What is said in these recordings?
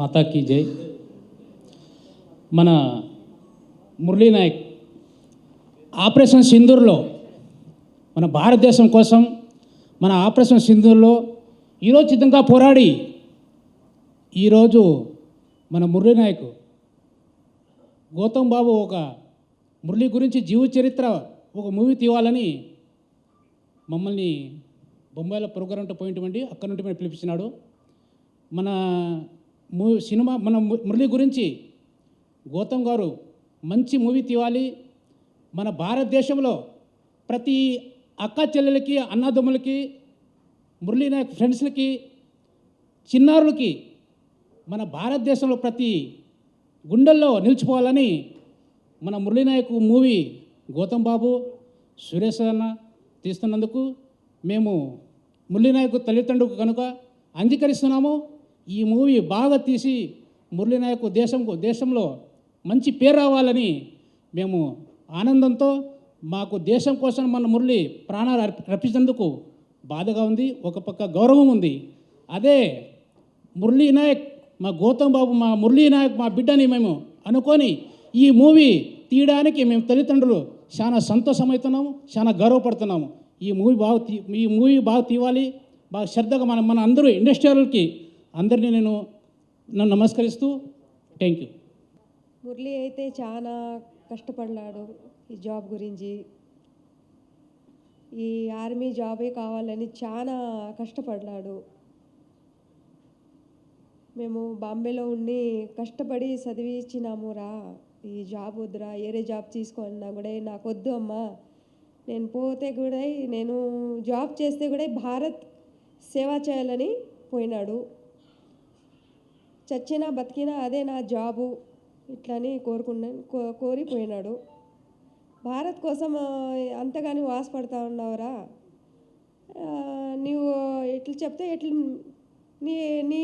మాతా key జై. మన Murali Naik operation సింధూర్లో మన భారతదేశం కోసం మన ఆపరేషన్ సింధూర్లో ఈరోజు సిద్ధంగా పోరాడి ఈరోజు మన మురళీ నాయక్ గౌతమ్ బాబు ఒక మురళీ గురించి జీవిత చరిత్ర ఒక మూవీ తీయాలని మమ్మల్ని బొంబాయిలో ప్రోగ్రామ్ పోయినటువంటి అక్కడ నుండి మేము పిలిపించినాడు. మన సినిమా మన మురళీ గురించి గౌతమ్ గారు మంచి మూవీ తీయాలి, మన భారతదేశంలో ప్రతి అక్క చెల్లెలకి అన్నదమ్ములకి మురళీ నాయక్ ఫ్రెండ్స్లకి చిన్నారులకి మన భారతదేశంలో ప్రతి గుండెల్లో నిలిచిపోవాలని మన మురళీ నాయక్ మూవీ గౌతమ్ బాబు సురేష్ అన్న తీస్తున్నందుకు మేము మురళీ నాయక్ తల్లిదండ్రులకు కనుక అంగీకరిస్తున్నాము. ఈ మూవీ బాగా తీసి మురళీ నాయక్ దేశంలో మంచి పేరు రావాలని మేము ఆనందంతో మాకు దేశం కోసం మన మురళి ప్రాణాలు అర్పించేందుకు బాధగా ఉంది, ఒక పక్క గౌరవం ఉంది. అదే మురళీ నాయక్ మా గౌతమ్ బాబు మా మురళీ నాయక్ మా బిడ్డని మేము అనుకొని ఈ మూవీ తీయడానికి మేము తల్లిదండ్రులు చాలా సంతోషమవుతున్నాము, చాలా గర్వపడుతున్నాము. ఈ మూవీ బాగా తీయాలి, బాగా శ్రద్ధగా మన అందరూ ఇండస్ట్రియల్కి అందరినీ నేను నమస్కరిస్తూ థ్యాంక్ యూ. మురళీ అయితే చాలా కష్టపడ్డాడు ఈ జాబ్ గురించి. ఈ ఆర్మీ జాబే కావాలని చాలా కష్టపడ్డాడు. మేము బాంబేలో ఉండి కష్టపడి చదివించినామురా, ఈ జాబ్ వద్దురా, వేరే జాబ్ తీసుకున్నా కూడా నాకు వద్దు అమ్మా, నేను పోతే కూడా నేను జాబ్ చేస్తే కూడా భారత్ సేవ చేయాలని పోయినాడు. చచ్చినా బతికినా అదే నా జాబు ఇట్లని కోరిపోయినాడు. భారత్ కోసం అంతగాని ఆశపడతా ఉన్నావురా, నీవు ఎట్లా చెప్తే ఎట్లా నీ నీ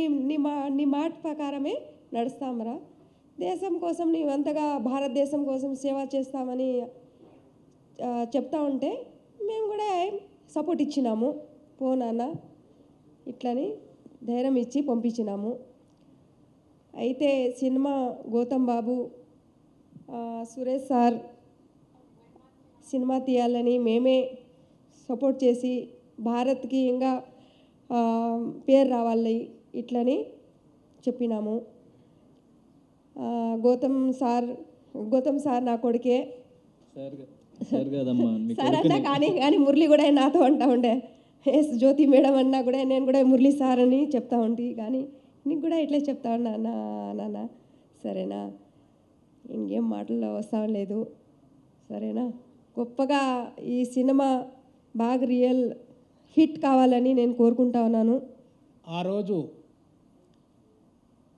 నీ మాట ప్రకారమే నడుస్తామరా. దేశం కోసం నీవు అంతగా భారతదేశం కోసం సేవ చేస్తామని చెప్తా ఉంటే మేము కూడా సపోర్ట్ ఇచ్చినాము, పోనాన్న ఇట్లని ధైర్యం ఇచ్చి పంపించినాము. అయితే సినిమా గౌతమ్ బాబు సురేష్ సార్ సినిమా తీయాలని మేమే సపోర్ట్ చేసి భారత్కి ఇంకా పేరు రావాలి ఇట్లని చెప్పినాము. గౌతమ్ సార్ నా కొడుకే సార్ అన్నా కానీ మురళి కూడా నాతో అంటా ఉండే, జ్యోతి మేడం అన్నా కూడా నేను కూడా మురళి సార్ అని చెప్తా ఉంటే, కానీ నీకు కూడా ఇట్లే చెప్తా ఉన్నా నాన్న, సరేనా, ఇంకేం మాటల్లో వస్తా లేదు, సరేనా. గొప్పగా ఈ సినిమా బాగా రియల్ హిట్ కావాలని నేను కోరుకుంటా ఉన్నాను. ఆ రోజు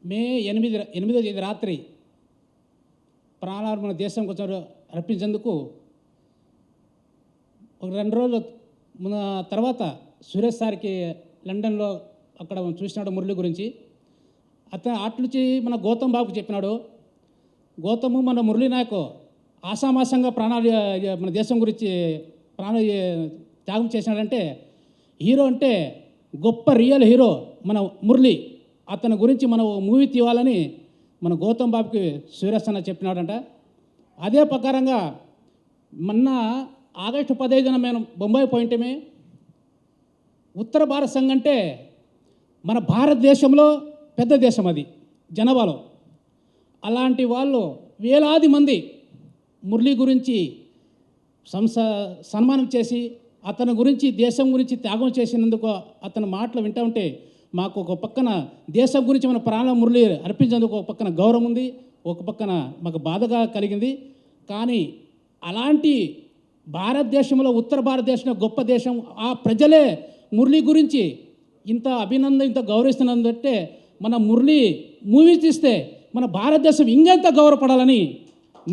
మే 8వ తేదీ రాత్రి ప్రాణాలు మన దేశం కోసం అర్పించేందుకు ఒక 2 రోజుల తర్వాత సురేష్ సార్కి లండన్లో అక్కడ చూసినాడు మురళి గురించి. అట్నుంచి మన గౌతమ్ బాబుకి చెప్పినాడు. గౌతము మన మురళీ నాయక్ ఆసామాసంగా ప్రాణాలు మన దేశం గురించి ప్రాణాలు త్యాగం చేసినాడంటే, హీరో అంటే గొప్ప రియల్ హీరో మన మురళి, అతని గురించి మనం మూవీ తీయాలని మన గౌతమ్ బాబుకి సురేష్ అన్న చెప్పినాడంట. అదే ప్రకారంగా మొన్న ఆగస్టు 15న మేము బొంబాయి పోయింటమే. ఉత్తర భారత సంఘ్ అంటే మన భారతదేశంలో పెద్ద దేశం, అది జనాభాలో. అలాంటి వాళ్ళు వేలాది మంది మురళి గురించి సన్మానం చేసి అతని గురించి దేశం గురించి త్యాగం చేసినందుకు అతని మాటలు వింటూ ఉంటే మాకు ఒక పక్కన దేశం గురించి మన ప్రాణ మురళి అర్పించేందుకు ఒక పక్కన గౌరవం ఉంది, ఒక పక్కన మాకు బాధగా కలిగింది. కానీ అలాంటి భారతదేశంలో ఉత్తర భారతదేశంలో గొప్ప దేశం, ఆ ప్రజలే మురళి గురించి ఇంత ఇంత గౌరవిస్తున్నందంటే మన మురళి మూవీ తీస్తే మన భారతదేశం ఇంకెంత గౌరవపడాలని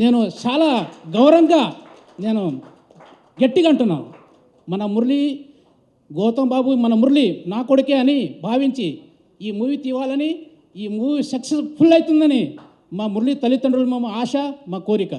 నేను చాలా గౌరవంగా నేను గట్టిగా అంటున్నాను. మన మురళి గౌతమ్ బాబు మన మురళి నా కొడుకే అని భావించి ఈ మూవీ తీయాలని, ఈ మూవీ సక్సెస్ఫుల్ అవుతుందని మా మురళి తల్లిదండ్రులు మా ఆశ, మా కోరిక.